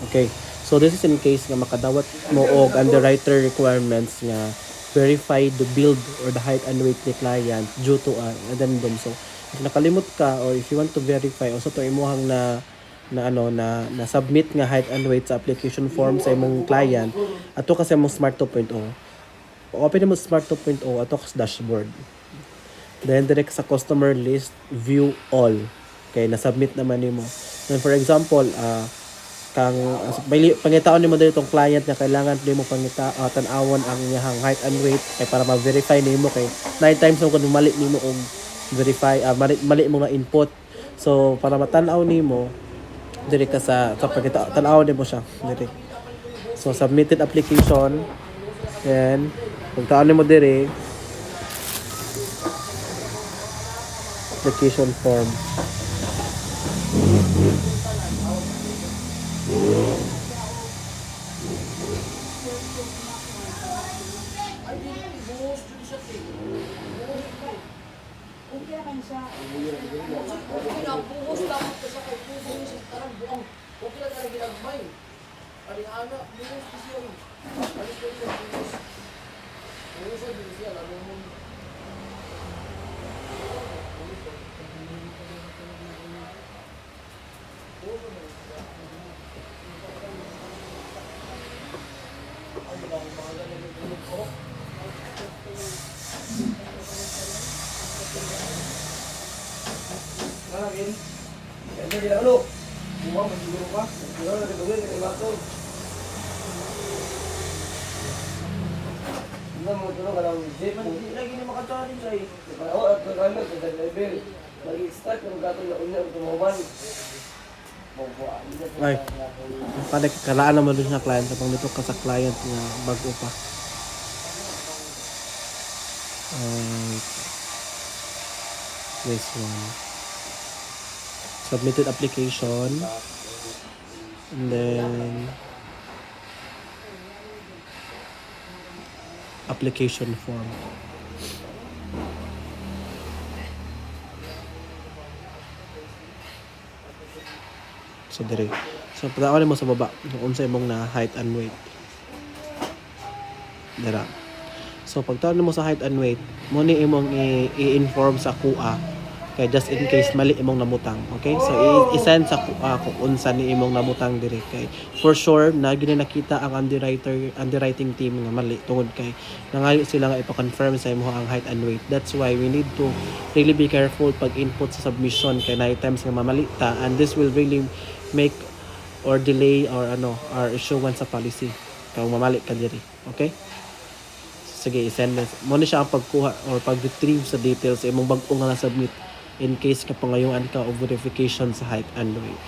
Okay. So this is in case nga makadawat mo og underwriter requirements nga verify the build or the height and weight ni client due to addendum. So if nakalimot ka or if you want to verify also to imuhang na submit nga height and weight sa application form sa imong client ato kasi imong Smart 2.0. Open mo Smart 2.0 ato sa dashboard. Then direct sa customer list, view all. Okay, na-submit naman nimo. Then for example, kang pangitaon nimo dito tong client na kailangan nimo tan-awon ang iyang height and weight kay para ma-verify nimo kay 9 times mo kun mali nimo og verify mali mo nga input. So para matan-aw nimo diri ka sa pagkita tan-aw nimo siya diri. So submitted application, then pagtaan nimo diri application form. Malagin. Kaya hindi lang ano. Buwang magsiguro ka. Siguro na gagawin ng ibato. Hindi mo tulong ka lang zip. Hindi lagi na makachallenge ay. Oo, at kagano sa level. Mag-start yung gatong na unya ang tumawan. Ay, panik kalaan naman dun sa client kapag dito ka sa client nga bago pa. This one. Submitted application. And then application form. So dire. So pagkaon mo sa baba, kung unsa imong na height and weight. Dira. So pagtaon mo sa height and weight, mo ni imong i-inform sa QA kay just in case mali imong namutang. Okay? So i-send sa QA kung unsa ni imong namutang dire kay for sure na gini nakita ang underwriting team nga mali tungod kay nangayo sila nga ipa-confirm sa imong ang height and weight. That's why we need to really be careful pag input sa submission kay na times nga mamali ta, and this will really make or delay or our issuance sa policy kung mamali ka diri. Okay? Sige, i-send mo ni siya ang pagkuha or pag-retrieve sa details sa imong bag-o nga na-submit in case ka pangayuan ka o verification sa height and weight.